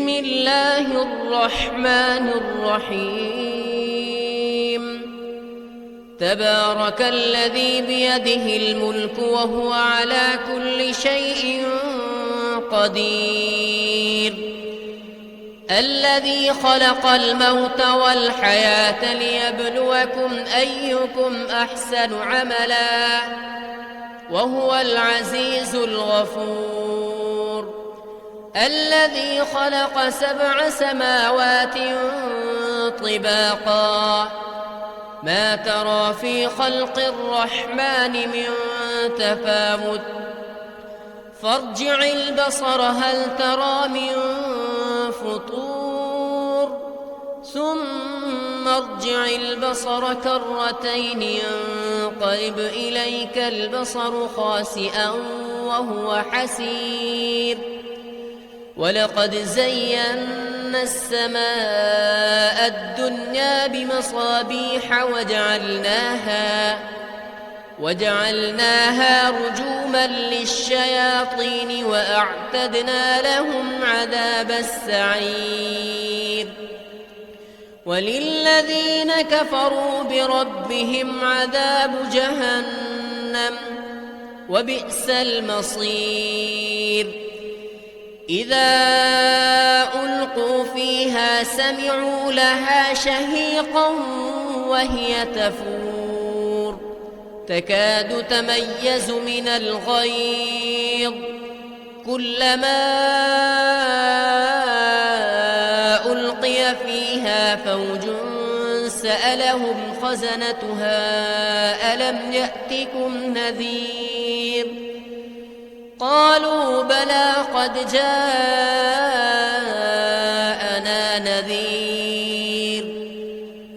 بسم الله الرحمن الرحيم تبارك الذي بيده الملك وهو على كل شيء قدير الذي خلق الموت والحياة ليبلوكم أيكم أحسن عملا وهو العزيز الغفور الذي خلق 7 سماوات طباقا ما ترى في خلق الرحمن من تفاوت فارجع البصر هل ترى من فطور ثم ارجع البصر كرتين ينقلب إليك البصر خاسئا وهو حسير ولقد زينا السماء الدنيا بمصابيح وجعلناها رجوما للشياطين وأعتدنا لهم عذاب السعير وللذين كفروا بربهم عذاب جهنم وبئس المصير إذا ألقوا فيها سمعوا لها شهيقا وهي تفور تكاد تميز من الغيظ كلما ألقي فيها فوج سألهم خزنتها ألم يأتكم نذير قالوا بلى قد جاءنا نذير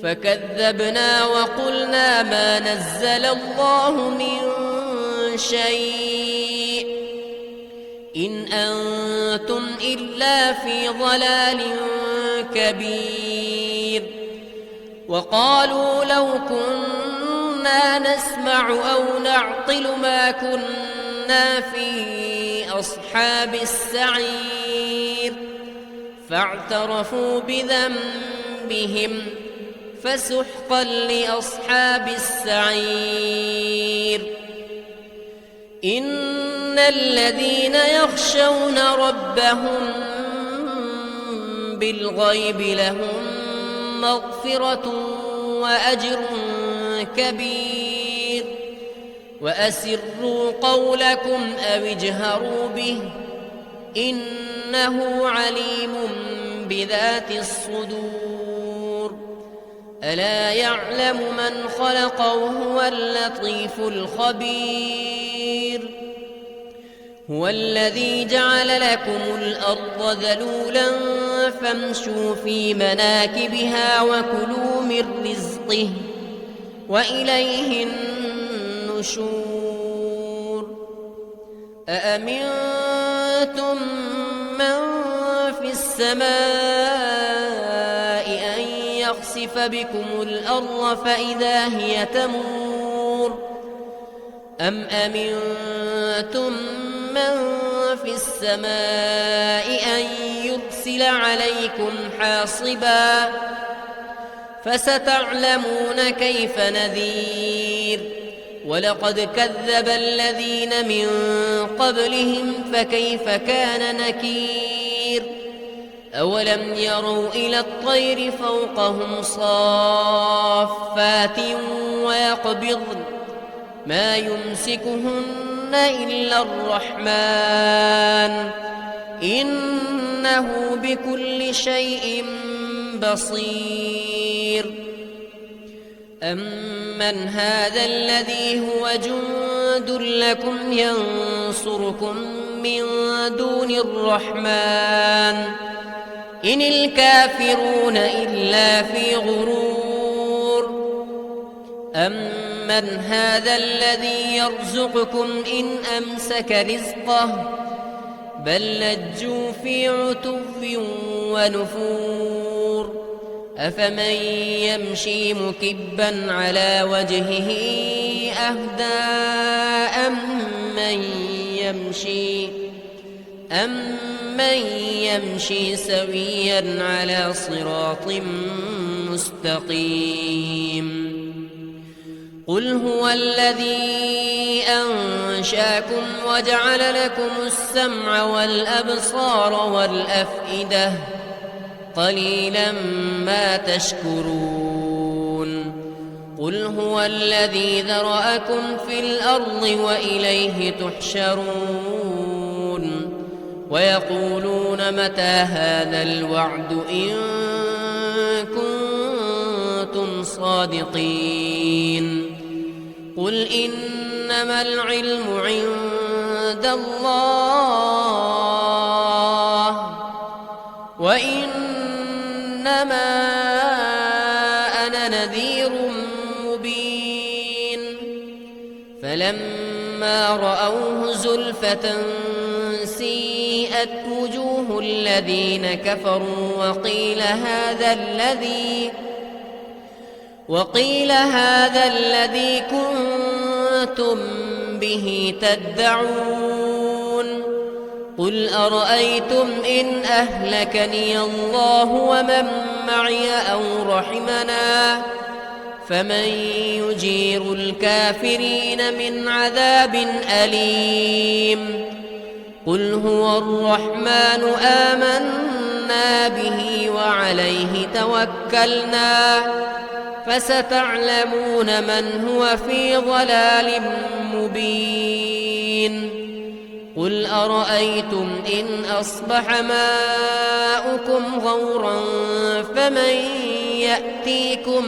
فكذبنا وقلنا ما نزل الله من شيء إن أنتم إلا في ضلال كبير وقالوا لو كنا نسمع أو نعقل ما كنا في أصحاب السعير فاعترفوا بذنبهم فسحقا لأصحاب السعير إن الذين يخشون ربهم بالغيب لهم مغفرة وأجر كبير وأسروا قولكم أو اجهروا به إنه عليم بذات الصدور ألا يعلم من خلق وهو اللطيف الخبير هو الذي جعل لكم الأرض ذلولا فامشوا في مناكبها وكلوا من رزقه وإليه النشور أأمنتم من في السماء أن يخسف بكم الأرض فإذا هي تمور أم أمنتم من في السماء أن يرسل عليكم حاصبا فستعلمون كيف نذير ولقد كذب الذين من قبلهم فكيف كان نكير أولم يروا إلى الطير فوقهم صافات ويقبضن ما يمسكهن إلا الرحمن إنه بكل شيء بصير أمن هذا الذي هو جند لكم ينصركم من دون الرحمن إن الكافرون إلا في غرور أمن هذا الذي يرزقكم إن أمسك رزقه بل لجوا في عتو ونفور أفمن يمشي مكبا على وجهه أهدى أمن من يمشي سويا على صراط مستقيم قل هو الذي أنشاكم وجعل لكم السمع والأبصار والأفئدة قليلا ما تشكرون قل هو الذي ذرأكم في الأرض وإليه تحشرون ويقولون متى هذا الوعد إن كنتم صادقين قل إنما العلم عند الله وإنما أنا نذير مبين فلما رأوه زلفة سيئت وجوه الذين كفروا وقيل هذا الذي كنتم به تدعون قل أرأيتم إن أهلكني الله ومن معي أو رحمنا فمن يجير الكافرين من عذاب أليم قل هو الرحمن آمنا به وعليه توكلنا فستعلمون من هو في ضلال مبين قل أرأيتم إن أصبح ماؤكم غورا فمن يأتيكم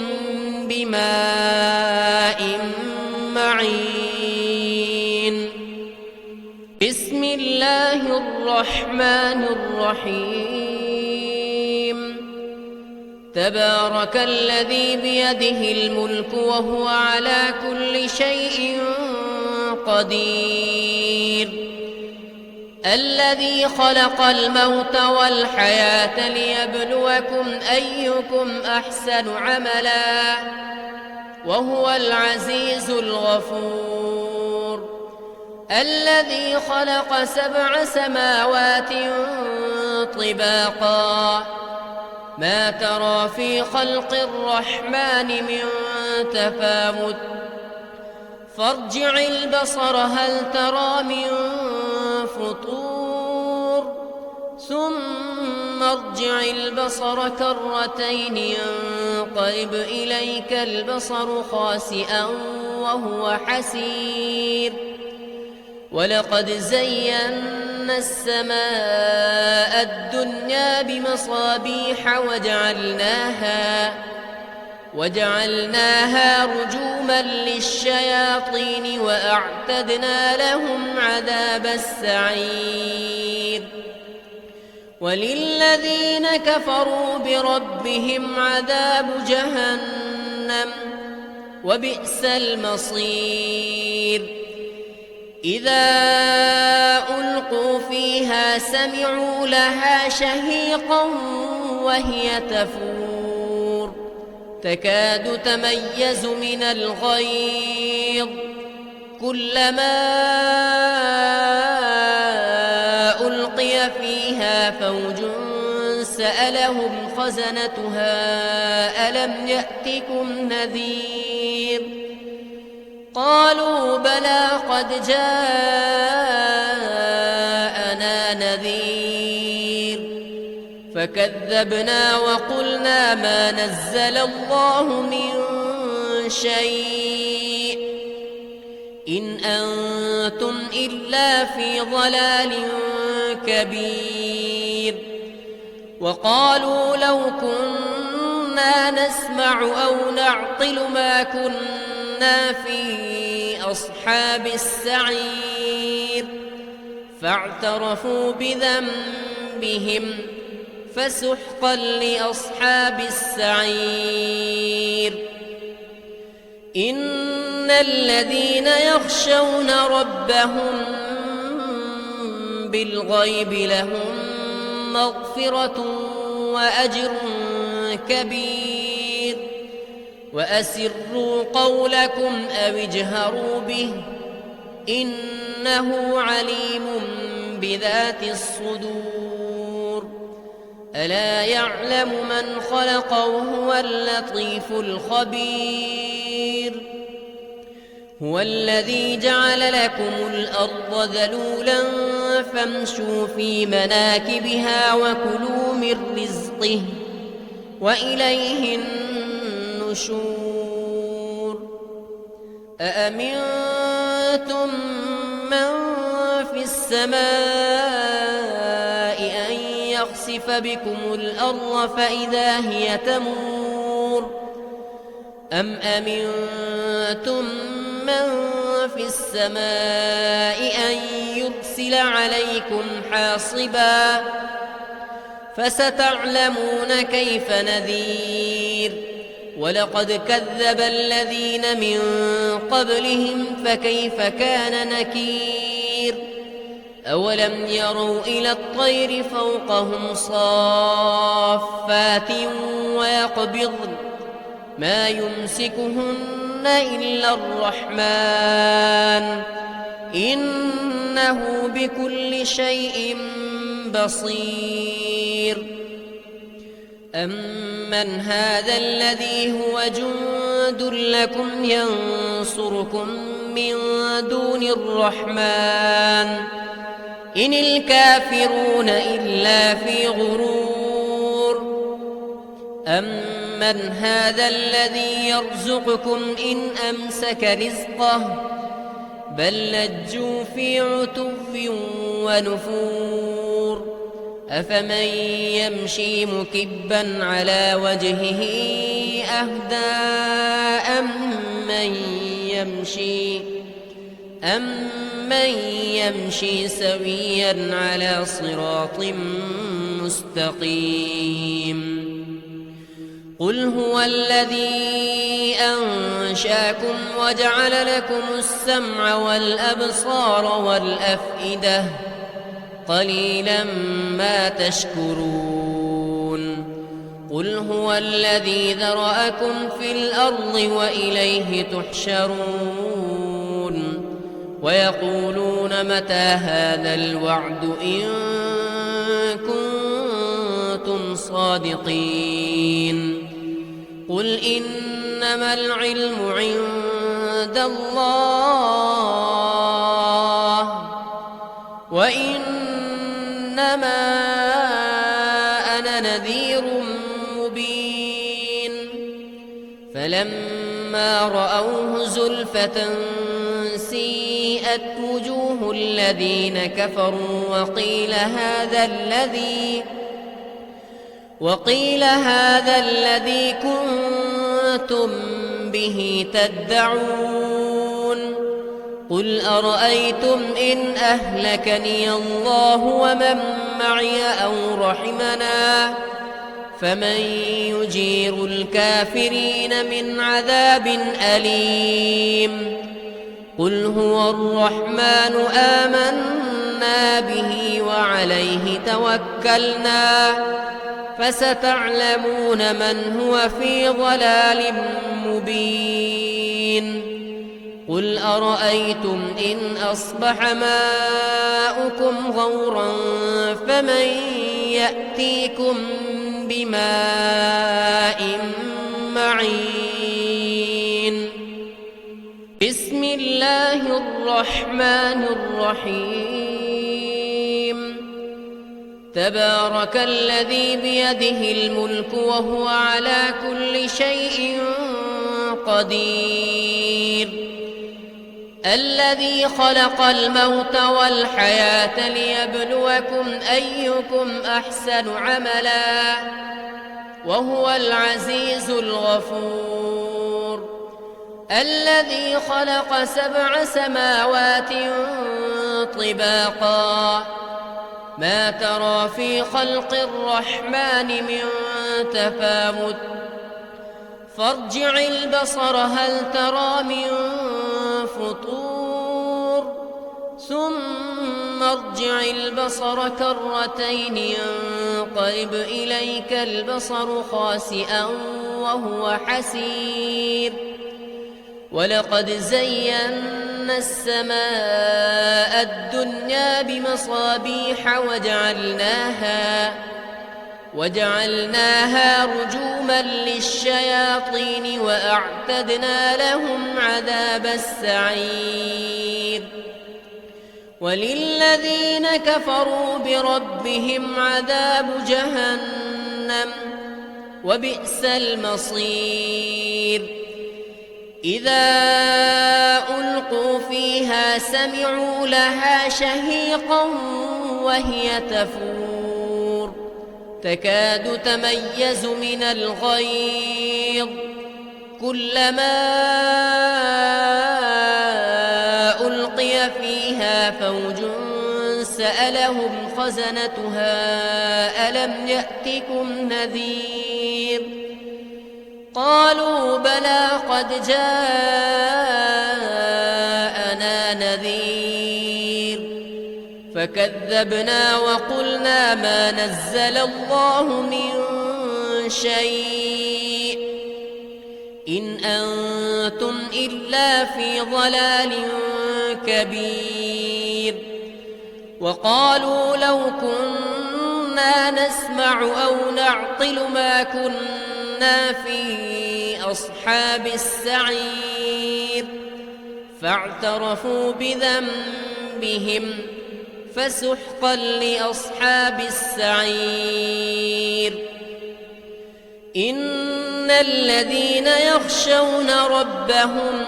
بماء معين بسم الله الرحمن الرحيم تبارك الذي بيده الملك وهو على كل شيء قدير الذي خلق الموت والحياة ليبلوكم أيكم أحسن عملا وهو العزيز الغفور الذي خلق 7 سماوات طباقا ما ترى في خلق الرحمن من تفاوت فارجع البصر هل ترى من فطور ثم ارجع البصر كرتين ينقلب إليك البصر خاسئا وهو حسير ولقد زينا السماء الدنيا بمصابيح وجعلناها رجوما للشياطين وأعتدنا لهم عذاب السعير وللذين كفروا بربهم عذاب جهنم وبئس المصير إذا ألقوا فيها سمعوا لها شهيقا وهي تفور تكاد تميز من الغيظ كلما ألقي فيها فوج سألهم خزنتها ألم يأتكم نذير قالوا بلى قد جاءنا نذير فكذبنا وقلنا ما نزل الله من شيء إن أنتم إلا في ضلال كبير وقالوا لو كنا نسمع أو نعقل ما كنا في أصحاب السعير فاعترفوا بذنبهم فسحقا لأصحاب السعير إن الذين يخشون ربهم بالغيب لهم مغفرة وأجر كبير وأسروا قولكم أو اجهروا به إنه عليم بذات الصدور ألا يعلم من خلق وهو اللطيف الخبير هو الذي جعل لكم الأرض ذلولا فامشوا في مناكبها وكلوا من رزقه وإليه النشور أأمنتم من في السماء أن يخسف بكم الأرض فإذا هي تمور أم أمنتم من في السماء أن يرسل عليكم حاصبا فستعلمون كيف نذير ولقد كذب الذين من قبلهم فكيف كان نكير أولم يروا إلى الطير فوقهم صافات ويقبضن ما يمسكهن إلا الرحمن إنه بكل شيء بصير أمن هذا الذي هو جند لكم ينصركم من دون الرحمن إن الكافرون إلا في غرور أمن هذا الذي يرزقكم إن أمسك رزقه بل لجوا في عتو ونفور أفمن يمشي مكبا على وجهه أهدى أمن يمشي سويا على صراط مستقيم قل هو الذي أنشاكم وجعل لكم السمع والأبصار والأفئدة قليلا ما تشكرون قل هو الذي ذرأكم في الأرض وإليه تحشرون ويقولون متى هذا الوعد إن كنتم صادقين قل إنما العلم عند الله وإنما أنا نذير مبين فلما رأوه زلفة سيئت وجوه الذين كفروا وقيل هذا الذي كنتم به تدعون قل أرأيتم إن أهلكني الله ومن معي أو رحمنا فمن يجير الكافرين من عذاب أليم قل هو الرحمن آمنا به وعليه توكلنا فستعلمون من هو في ضلال مبين قل أرأيتم إن أصبح ماؤكم غورا فمن يأتيكم بماء معين بسم الله الرحمن الرحيم تبارك الذي بيده الملك وهو على كل شيء قدير الذي خلق الموت والحياة ليبلوكم أيكم أحسن عملا وهو العزيز الغفور الذي خلق 7 سماوات طباقا ما ترى في خلق الرحمن من تفاوت فارجع البصر هل ترى من فطور ثم ارجع البصر كرتين ينقلب إليك البصر خاسئا وهو حسير ولقد زينا السماء الدنيا بمصابيح وجعلناها رجوما للشياطين وأعتدنا لهم عذاب السعير وللذين كفروا بربهم عذاب جهنم وبئس المصير إذا ألقوا فيها سمعوا لها شهيقا وهي تفور تكاد تميز من الغيظ كلما ألقي فيها فوج سألهم خزنتها ألم يأتكم نذير قالوا بلى قد جاءنا نذير فكذبنا وقلنا ما نزل الله من شيء إن أنتم إلا في ضلال كبير وقالوا لو كنا نسمع أو نعقل ما كنا في أصحاب السعير فاعترفوا بذنبهم فسحقا لأصحاب السعير إن الذين يخشون ربهم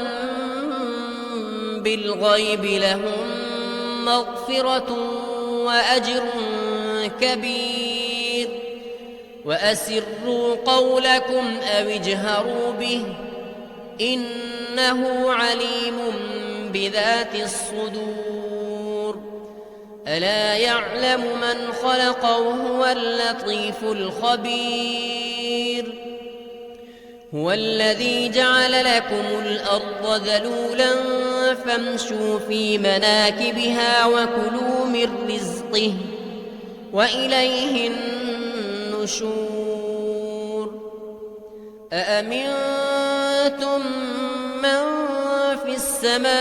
بالغيب لهم مغفرة وأجر كبير وأسروا قولكم أو اجهروا به إنه عليم بذات الصدور ألا يعلم من خلق وهو اللطيف الخبير هو الذي جعل لكم الأرض ذلولا فامشوا في مناكبها وكلوا من رزقه وإليه النشور أأمنتم من في السماء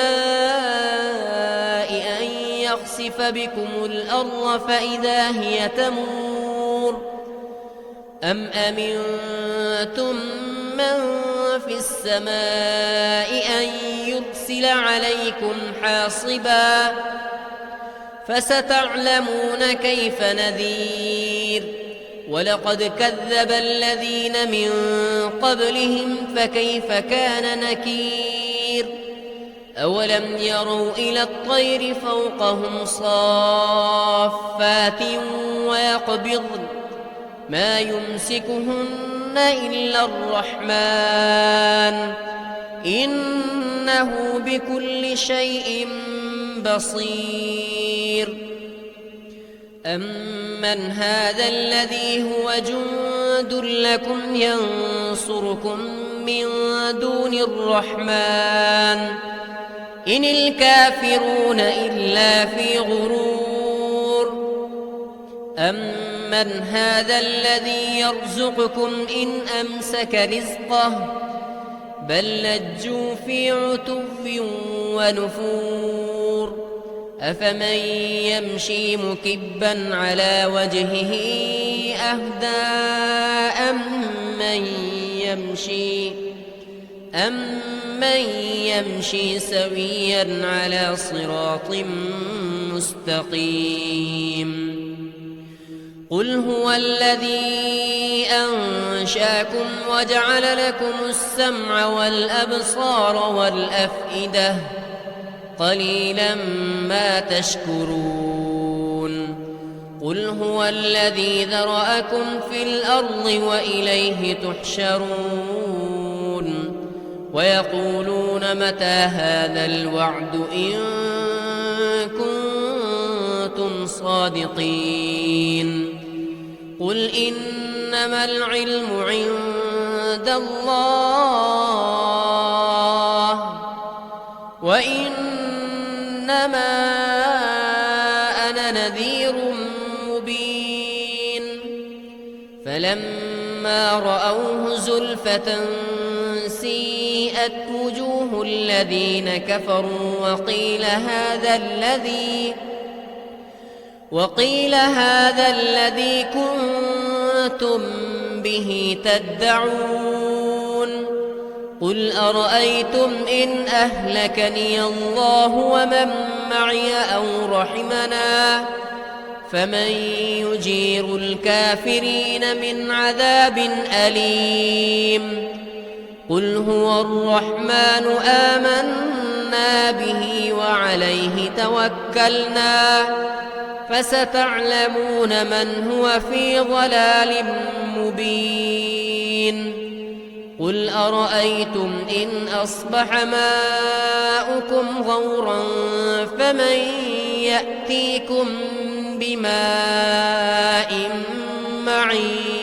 أن يخسف بكم الأرض فإذا هي تمور أم أمنتم من في السماء أن يرسل عليكم حاصبا فستعلمون كيف نذير ولقد كذب الذين من قبلهم فكيف كان نكير أولم يروا إلى الطير فوقهم صافات ويقبضن ما يمسكهن إلا الرحمن إنه بكل شيء بصير أمن هذا الذي هو جند لكم ينصركم من دون الرحمن إن الكافرون إلا في غرور أمن هذا الذي يرزقكم إن أمسك رزقه بل لجوا في عتو ونفور أفمن يمشي مكبا على وجهه أهدى أمن يمشي سويا على صراط مستقيم قل هو الذي أنشاكم وجعل لكم السمع والأبصار والأفئدة قليلا ما تشكرون قل هو الذي ذرأكم في الأرض وإليه تحشرون ويقولون متى هذا الوعد إن كنتم صادقين قل إنما العلم عند الله وإنما أنا نذير مبين فلما رأوه زلفة سيئت وجوه الذين كفروا وقيل هذا الذي كنتم كنتم به تدعون قل أرأيتم إن أهلكني الله ومن معي أو رحمنا فمن يجير الكافرين من عذاب أليم قل هو الرحمن آمنا به وعليه توكلنا فستعلمون من هو في ضلال مبين قل أرأيتم إن أصبح ماؤكم غورا فمن يأتيكم بماء معين